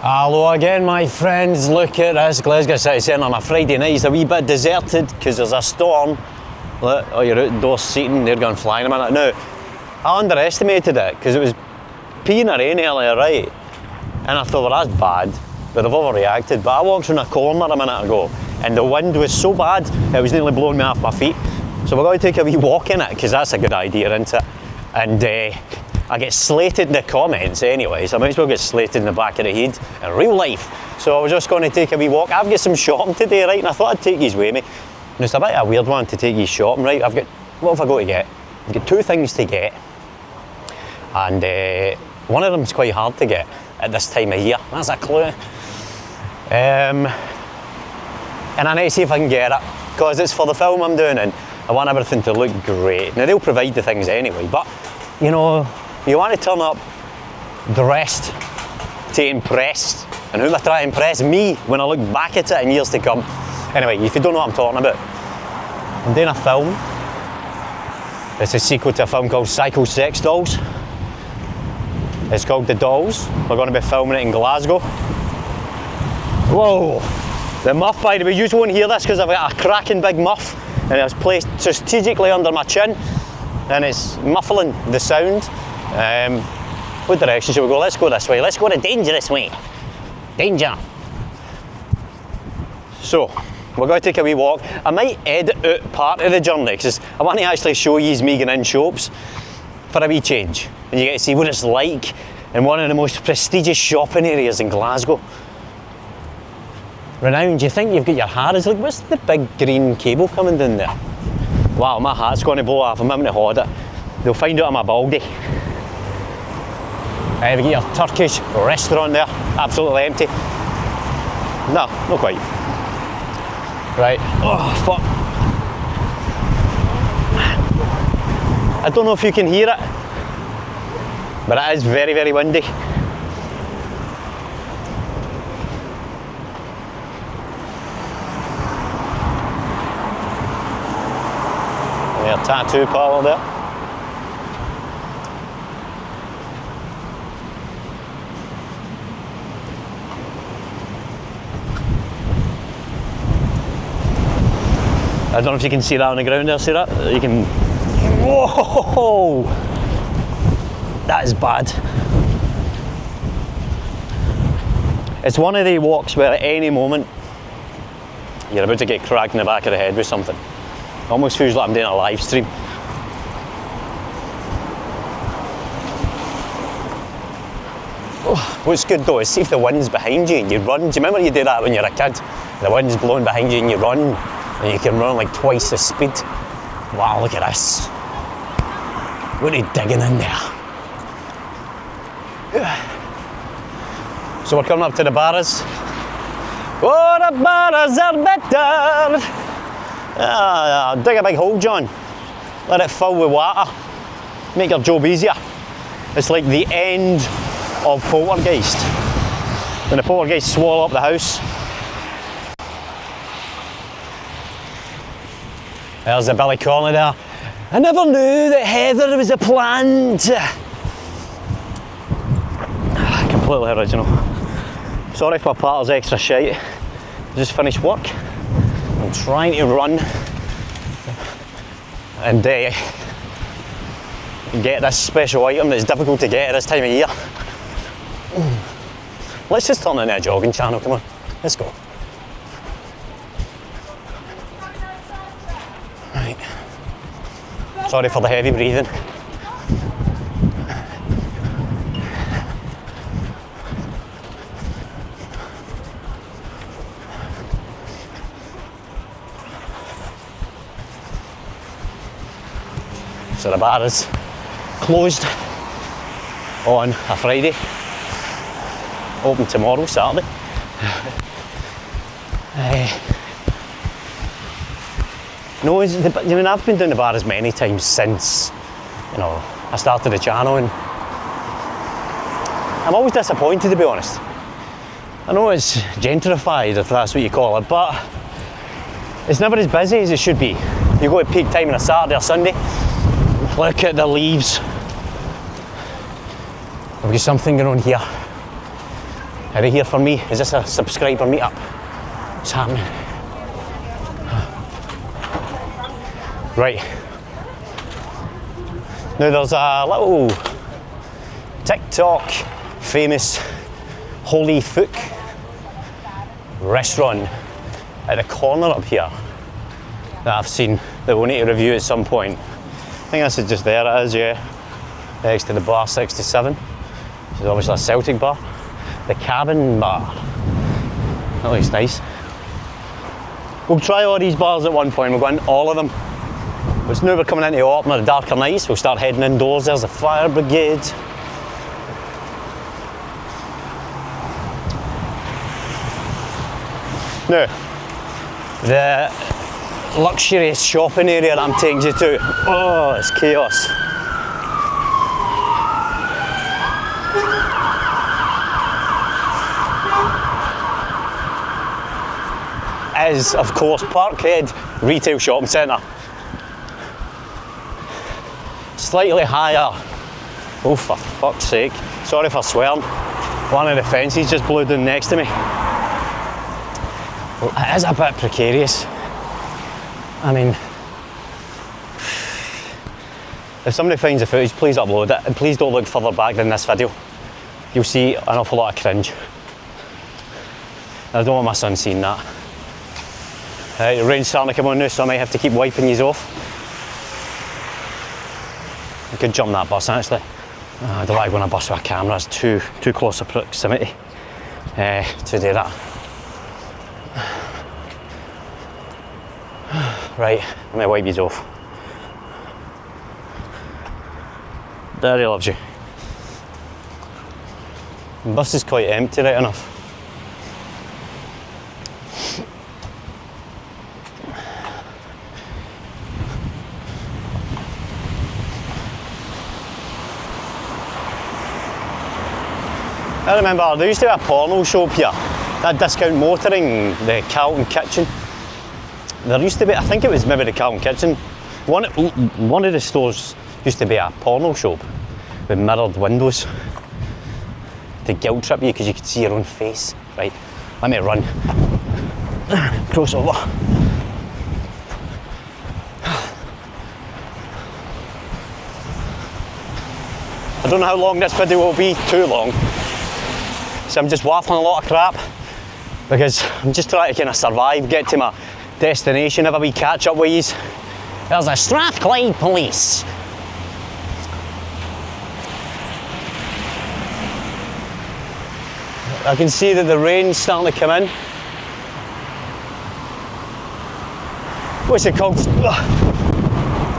Hello again, my friends. Look at this Glasgow City Centre on a Friday night. It's a wee bit deserted because there's a storm. Look, oh, your outdoor seating, they're going flying a minute. Now, I underestimated it because it was peeing a rain earlier, right? And I thought, well, that's bad, but they've overreacted. But I walked around a corner a minute ago and the wind was so bad, it was nearly blowing me off my feet. So we're going to take a wee walk in it because that's a good idea, isn't it? And I get slated in the comments anyway, so I might as well get slated in the back of the head in real life. So I was just going to take a wee walk. I've got some shopping today, right, and I thought I'd take yous with me. And it's a bit of a weird one to take yous shopping, right? What have I got to get? I've got two things to get, and one of them's quite hard to get at this time of year. That's a clue. And I need to see if I can get it, because it's for the film I'm doing, and I want everything to look great. Now, they'll provide the things anyway, but, you know, you want to turn up dressed to impress. And who am I trying to impress? Me, when I look back at it in years to come. Anyway, if you don't know what I'm talking about, I'm doing a film. It's a sequel to a film called Psycho Sex Dolls. It's called The Dolls. We're going to be filming it in Glasgow. Whoa! The muff, by the way, you won't hear this because I've got a cracking big muff and it's placed strategically under my chin and it's muffling the sound. What direction should we go? Let's go this way. Let's go the dangerous way. Danger. So, we're going to take a wee walk. I might edit out part of the journey because I want to actually show you me going in shops for a wee change. And you get to see what it's like in one of the most prestigious shopping areas in Glasgow. Renowned, you think you've got your hair? It's like, what's the big green cable coming down there? Wow, my hat's going to blow off. I'm having to hold it. They'll find out I'm a baldy. We get your Turkish restaurant there, absolutely empty. No, not quite. Right, oh fuck. I don't know if you can hear it, but it is very, very windy. There's a tattoo parlour there. I don't know if you can see that on the ground there, see that? You can, whoa! That is bad. It's one of the walks where at any moment you're about to get cracked in the back of the head with something. It almost feels like I'm doing a live stream. Oh, what's good though is see if the wind's behind you and you run. Do you remember you did that when you were a kid? The wind's blowing behind you and you run. And you can run like twice the speed. Wow, look at this. What are you digging in there? So we're coming up to the bars. Oh, the bars are better. Dig a big hole, John. Let it fill with water. Make your job easier. It's like the end of Poltergeist. When the Poltergeist swallow up the house. There's the Billy Connolly there. I never knew that Heather was a plant. Completely original. Sorry if my partner's extra shite. I just finished work. I'm trying to run and get this special item that's difficult to get at this time of year. Let's just turn into a jogging channel, come on. Let's go. Right. Sorry for the heavy breathing. So the bar is closed on a Friday, open tomorrow, Saturday. No, I mean, I've been down the bars many times since, you know, I started the channel, and I'm always disappointed, to be honest. I know it's gentrified, if that's what you call it, but it's never as busy as it should be. You go at peak time on a Saturday or Sunday, look at the leaves. We've got something going on here. Are they here for me? Is this a subscriber meetup? What's happening? Right. Now there's a little TikTok famous Holy Fook restaurant at the corner up here that I've seen that we'll need to review at some point. I think this is just there, it is, yeah. Next to the bar 67. This is obviously a Celtic bar. The Cabin Bar. That looks nice. We'll try all these bars at one point, we'll go in all of them. But now we're coming into autumn or the darker nights, we'll start heading indoors. There's the fire brigade. Now, the luxurious shopping area that I'm taking you to, oh, it's chaos. Is, of course, Parkhead Retail Shopping Centre. Slightly higher. Oh, for fuck's sake. Sorry for swearing. One of the fences just blew down next to me. Well, it is a bit precarious. I mean, if somebody finds the footage, please upload it, and please don't look further back than this video. You'll see an awful lot of cringe. I don't want my son seeing that. The rain's starting to come on now, so I might have to keep wiping these off. I could jump that bus actually. I don't like going on a bus with a camera, it's too close a proximity to do that. Right, let me wipe these off. Daddy loves you. The bus is quite empty, right enough. I remember there used to be a porno shop here, that Discount Motoring, the Carlton Kitchen. There used to be, I think it was maybe the Carlton Kitchen. One of the stores used to be a porno shop with mirrored windows to guilt trip you because you could see your own face. Right, let me run. Cross over. I don't know how long this video will be, too long. So I'm just waffling a lot of crap because I'm just trying to kind of survive, get to my destination, have a wee catch up with yous. There's a Strathclyde police. I can see that the rain's starting to come in. What's it called?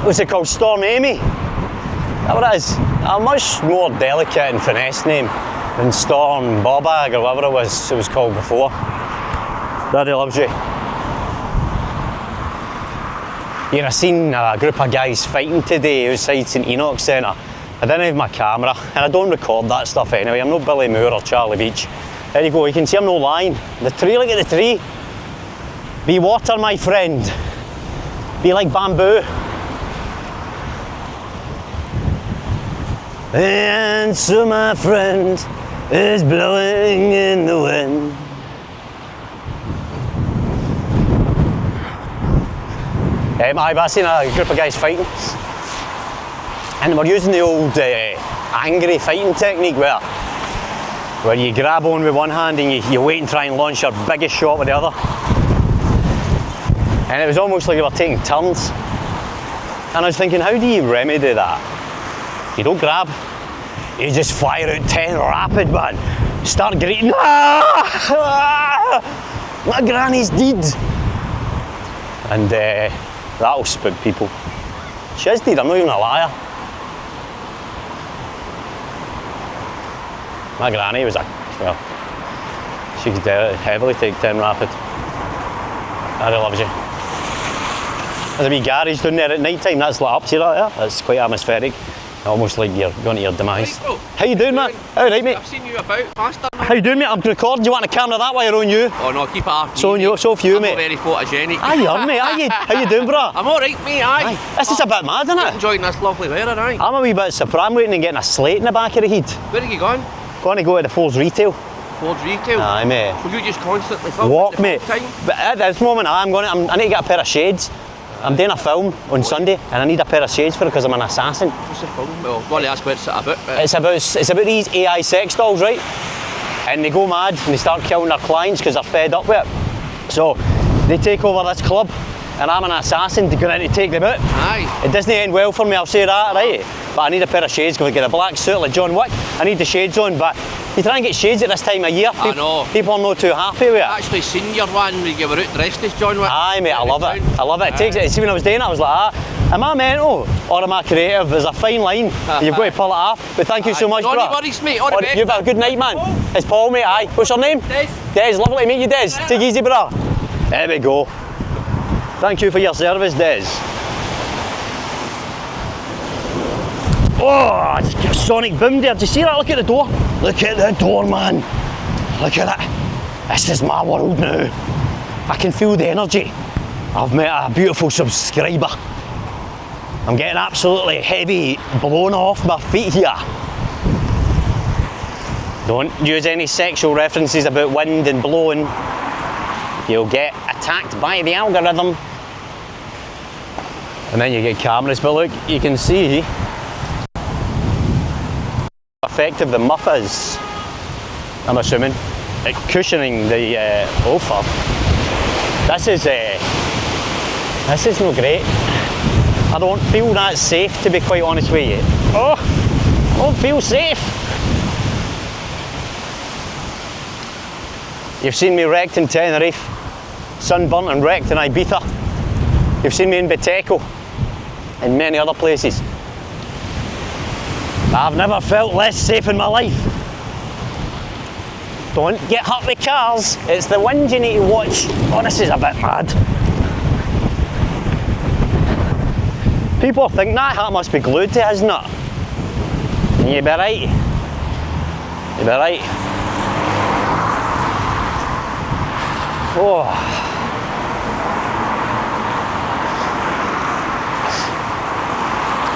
What's it called? Storm Amy? Is that what it is? A much more delicate and finesse name than Storm Bobag or whatever it was called before. Daddy loves you. Yeah, I seen a group of guys fighting today outside St Enoch Centre. I didn't have my camera, and I don't record that stuff anyway. I'm not Billy Moore or Charlie Beach. There you go, you can see I'm not lying. The tree, look at the tree. Be water, my friend. Be like bamboo. And so my friend is blowing in the wind. I've seen a group of guys fighting, and we're using the old angry fighting technique where you grab on with one hand and you wait and try and launch your biggest shot with the other. And it was almost like we were taking turns. And I was thinking, how do you remedy that? You don't grab, you just fire out 10 rapid, man. Start greeting, ah! My granny's dead. And that'll spook people. She is dead, I'm not even a liar. My granny was well, she could heavily take 10 rapid. Daddy loves you. There's a wee garage down there at night time, that's lit up, see that there? That's quite atmospheric. Almost like you're going to your demise. Right, how you doing, mate? Alright, mate. I've seen you about faster, mate. How you doing, mate? I'm recording. You want a camera that way or on you? Oh no, keep it off. So on you, so for you, mate. I'm very photogenic. Aye, you are, mate. Aye, how you doing, bro? I'm alright, mate, aye. This is a bit mad, isn't it? Enjoying this lovely weather, aye. I'm a wee bit surprised. I'm waiting and getting a slate in the back of the heat. Where are you going? Going to go to the Fours Retail. Ford's retail. Aye, mate. So you just constantly film Walk, the mate. whole time? But at this moment, I need to get a pair of shades. I'm doing a film on Sunday, and I need a pair of shades for it because I'm an assassin. What's the film? Well, I want to ask what it's about. But It's about these AI sex dolls, right? And they go mad and they start killing their clients because they're fed up with it. So they take over this club, and I'm an assassin to go in to take them out. aye. It doesn't end well for me, I'll say that, right? But I need a pair of shades because I get a black suit like John Wick. I need the shades on, but you try and get shades at this time of year. I know. People are not too happy with it. I actually seen your one when you were out dressed as John Wick. Aye, mate, I love it. I love it. It takes it. See, when I was doing it, I was like, am I mental or am I creative? There's a fine line. You've got to pull it off. But thank you so much, No bro. worries, mate. All the best. You've had a good night, man. It's Paul, mate. Aye. What's your name? Des. Des. Lovely to meet you, Des. Take it easy, bro. There we go. Thank you for your service, Des. Oh, just got a sonic boom there. Do you see that? Look at the door. Look at the door, man. Look at it. This is my world now. I can feel the energy. I've met a beautiful subscriber. I'm getting absolutely heavy blown off my feet here. Don't use any sexual references about wind and blowing. You'll get attacked by the algorithm. And then you get cameras, but look, you can see how effective the muff is, I'm assuming, at cushioning the offer. This is no great. I don't feel that safe, to be quite honest with you. Oh, I don't feel safe. You've seen me wrecked in Tenerife, sunburnt and wrecked in Ibiza. You've seen me in Biteco and many other places. I've never felt less safe in my life. Don't get hurt with cars. It's the wind you need to watch. Oh, this is a bit mad. People think that hat must be glued to his nut. And you'd be right. You'd be right. Oh.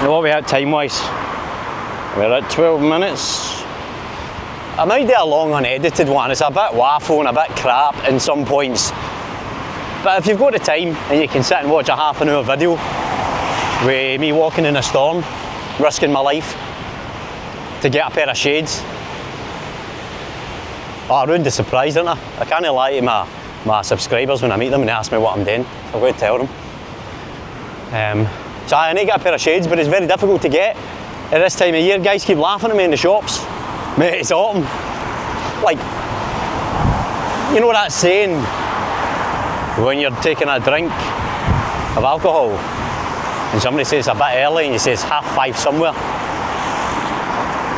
Now what are we at time-wise? We're at 12 minutes. I might do a long unedited one. It's a bit waffle and a bit crap in some points. But if you've got the time and you can sit and watch a half-an-hour video with me walking in a storm, risking my life to get a pair of shades. Oh, I ruined the surprise, didn't I? I can't lie to my subscribers when I meet them and they ask me what I'm doing. So I've got to tell them. So I need to get a pair of shades, but it's very difficult to get at this time of year. Guys keep laughing at me in the shops. Mate, it's autumn. Like, you know that saying when you're taking a drink of alcohol and somebody says it's a bit early and you say it's 5:30 somewhere?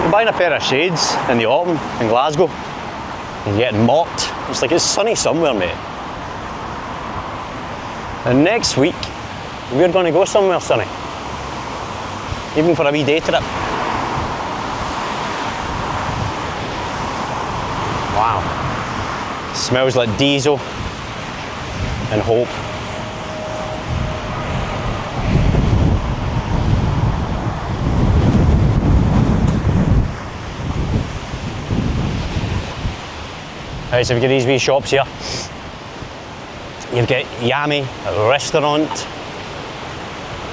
You're buying a pair of shades in the autumn in Glasgow and you're getting mocked. It's like it's sunny somewhere, mate. And next week we're going to go somewhere sunny, even for a wee day trip. Wow, smells like diesel and hope. Right, so we've got these wee shops here. You've got Yummy, a restaurant,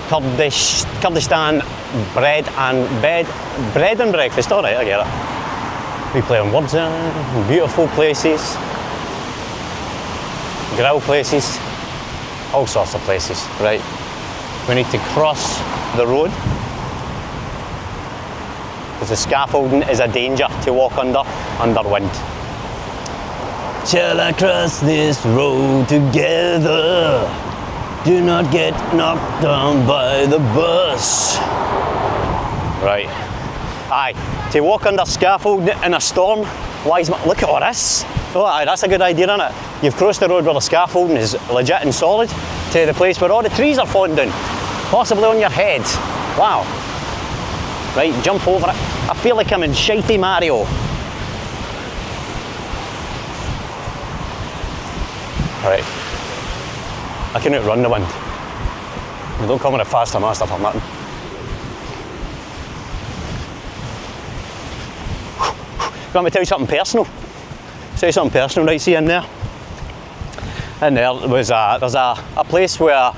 Kurdistan bread and breakfast. All right, I get it. We play on words there. Beautiful places, grill places, all sorts of places. Right, we need to cross the road because the scaffolding is a danger to walk under wind. Shall I cross this road together? Do not get knocked down by the bus. Right. Aye, to walk under scaffold in a storm, look at all this. Oh, aye, that's a good idea, isn't it? You've crossed the road where the scaffolding is legit and solid to the place where all the trees are falling down, possibly on your head. Wow. Right, jump over it. I feel like I'm in Shitey Mario. Right, I can outrun the wind. You don't come with a faster master for nothing. You want me to tell you something personal? say something personal, right? See in there? In there was there's a place where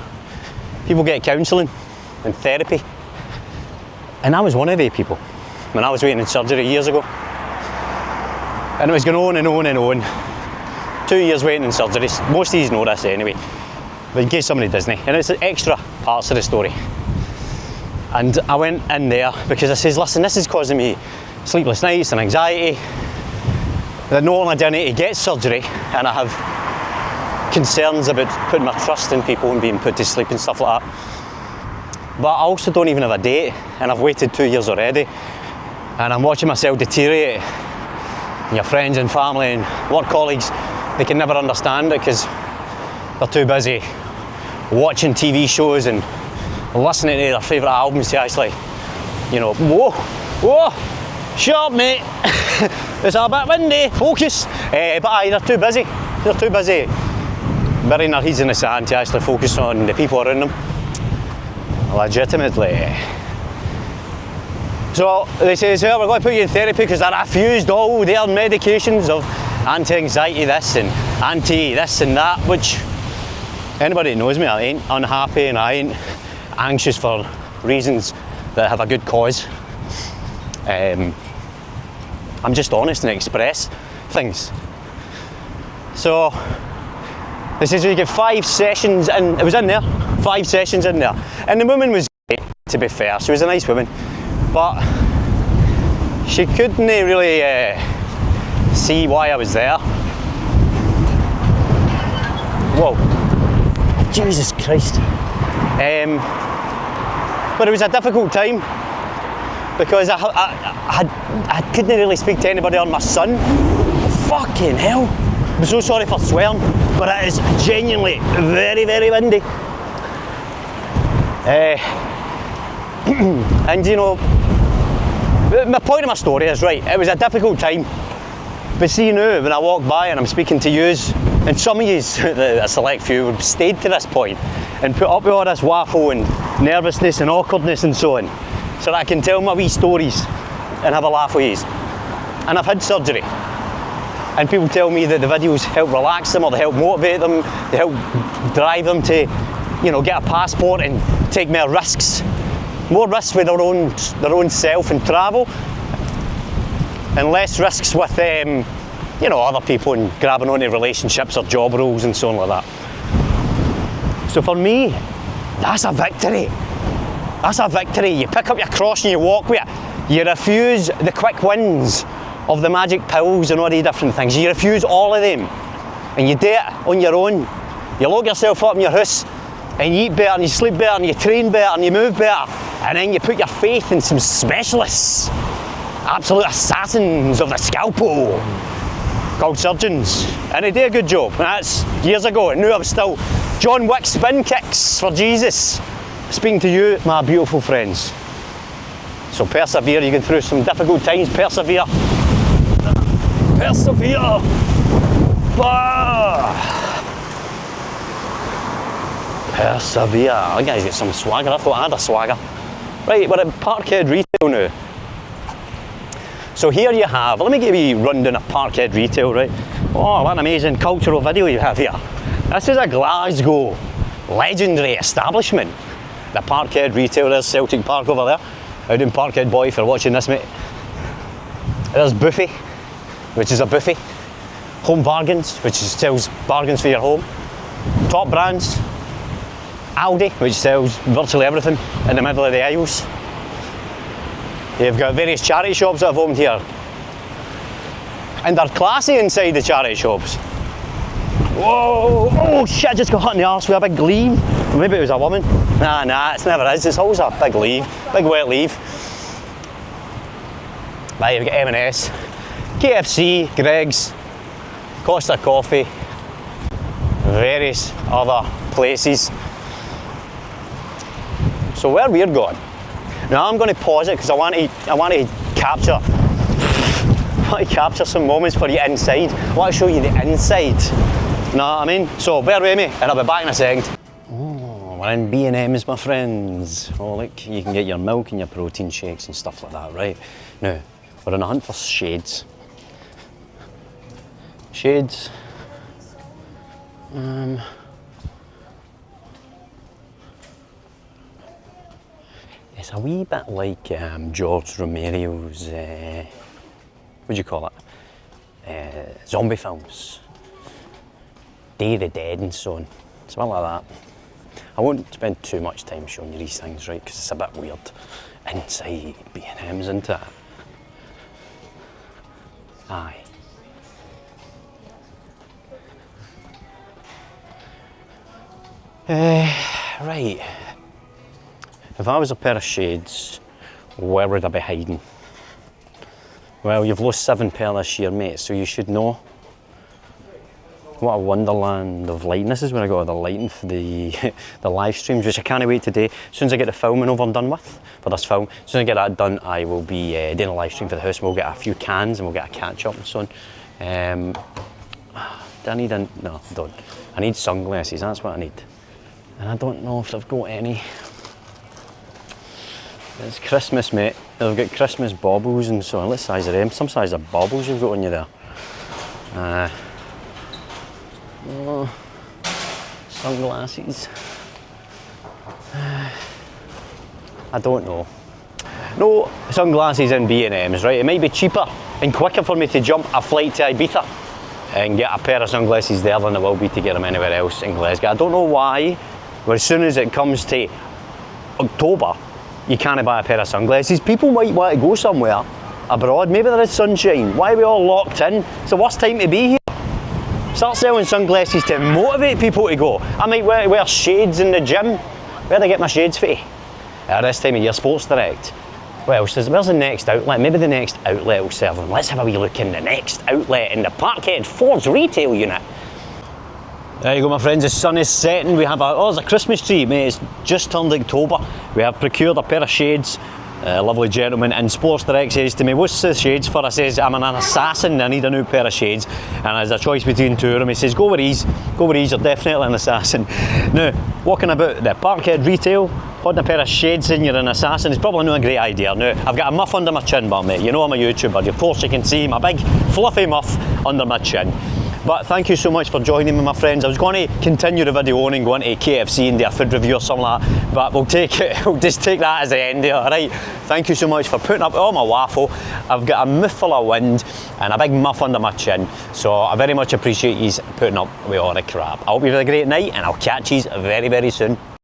people get counselling and therapy. And I was one of the people when I was waiting in surgery years ago. And it was going on and on and on. 2 years waiting in surgery. Most of these know this anyway, but in case somebody doesn't. And it's extra parts of the story. And I went in there because I says, listen, this is causing me sleepless nights and anxiety. That not only do I need to get surgery, and I have concerns about putting my trust in people and being put to sleep and stuff like that, but I also don't even have a date, and I've waited 2 years already, and I'm watching myself deteriorate. And your friends and family and work colleagues, they can never understand it because they're too busy watching TV shows and listening to their favourite albums to actually, you know, whoa, shut up mate, it's a bit windy, focus. But aye, they're too busy burying their heads in the sand to actually focus on the people around them. Legitimately. So they say, we're going to put you in therapy because I refused all their medications of anti-anxiety this and anti-this and that, which anybody that knows me, I ain't unhappy and I ain't anxious for reasons that have a good cause. I'm just honest and express things. So they says you get 5 sessions in, it was in there, 5 sessions in there. And the woman was great, to be fair, she was a nice woman, but she couldn't really see why I was there. Whoa, Jesus Christ. But it was a difficult time because I couldn't really speak to anybody on my son. Fucking hell. I'm so sorry for swearing, but it is genuinely very, very windy. And you know, my point of my story is, right, it was a difficult time. But see now, when I walk by and I'm speaking to yous, and some of yous, a select few, have stayed to this point and put up with all this waffle and nervousness and awkwardness and so on, so that I can tell my wee stories and have a laugh with yous. And I've had surgery. And people tell me that the videos help relax them, or they help motivate them, they help drive them to, you know, get a passport and take more risks with their own self and travel, and less risks with you know, other people and grabbing onto relationships or job roles and so on like that. So for me, that's a victory. That's a victory. You pick up your cross and you walk with it. You refuse the quick wins of the magic pills and all these different things. You refuse all of them, and you do it on your own. You lock yourself up in your house, and you eat better, and you sleep better, and you train better, and you move better, and then you put your faith in some specialists, absolute assassins of the scalpel, called surgeons, and they do a good job. And that's years ago, and now I'm still John Wick spin kicks for Jesus, speaking to you, my beautiful friends. So persevere. You get through some difficult times. Persevere. Persevere. Persevere. That guy's got some swagger. I thought I had a swagger. Right, we're at Parkhead Retail now. So here you have, let me give you a rundown of Parkhead Retail, right? Oh, what an amazing cultural video you have here. This is a Glasgow legendary establishment. The Parkhead Retail, there's Celtic Park over there. How doing, Parkhead boy, if you're watching this, mate? There's Buffy, which is a buffet. Home Bargains, which sells bargains for your home. Top Brands. Aldi, which sells virtually everything in the middle of the aisles. You've got various charity shops that have opened here. And they're classy inside the charity shops. Whoa, oh shit, I just got hit in the arse with a big leaf. Maybe it was a woman. Nah, it never is. It's always a big leaf, big wet leaf. Right, you've got M&S, KFC, Greggs, Costa Coffee, various other places. So where we're going, now I'm going to pause it because I want to capture some moments for you inside. I want to show you the inside. Know what I mean? So bear with me and I'll be back in a second. Oh, we're in B&M's, my friends. Oh look, you can get your milk and your protein shakes and stuff like that, right? Now, we're on a hunt for shades. Shades. It's a wee bit like George Romero's, what do you call it? Zombie films. Day of the Dead and so on. Something like that. I won't spend too much time showing you these things, right, because it's a bit weird. Inside B&M's, isn't it? Aye. Right. If I was a pair of shades, where would I be hiding? Well, you've lost 7 pair this year, mate, so you should know. What a wonderland of lighting. This is where I got all the lighting for the live streams, which I can't wait today. As soon as I get the filming over and done with for this film, as soon as I get that done, I will be doing a live stream for the house. We'll get a few cans and we'll get a catch up and so on. Do I need no, I don't. I need sunglasses, that's what I need. And I don't know if I've got any. It's Christmas, mate. They've got Christmas baubles and so on. What size are them? Some size of baubles you've got on you there. Oh, sunglasses. I don't know. No sunglasses in B&M's, right? It might be cheaper and quicker for me to jump a flight to Ibiza and get a pair of sunglasses there than it will be to get them anywhere else in Glasgow. I don't know why, but as soon as it comes to October, you can't buy a pair of sunglasses. People might want to go somewhere abroad. Maybe there is sunshine. Why are we all locked in? It's the worst time to be here. Start selling sunglasses to motivate people to go. I might wear shades in the gym. Where do I get my shades for? This time of year, Sports Direct. Well, where's the next outlet? Maybe the next outlet will serve them. Let's have a wee look in the next outlet in the Parkhead Ford's retail unit. There you go, my friends, the sun is setting. We have there's a Christmas tree, mate. It's just turned October. We have procured a pair of shades. A lovely gentleman in Sports Direct says to me, what's the shades for? I says, I'm an assassin, I need a new pair of shades. And there's a choice between two of them. He says, go with these, you're definitely an assassin. Now, walking about the Parkhead retail, holding a pair of shades and you're an assassin is probably not a great idea. Now, I've got a muff under my chin, but mate, you know I'm a YouTuber. Of course you can see my big fluffy muff under my chin. But thank you so much for joining me, my friends. I was going to continue the video on and go into KFC and do a food review or something like that, but we'll just take that as the end here, alright? Thank you so much for putting up all my waffle. I've got a mouthful of wind and a big muff under my chin, so I very much appreciate you putting up with all the crap. I hope you've had a great night and I'll catch you very, very soon.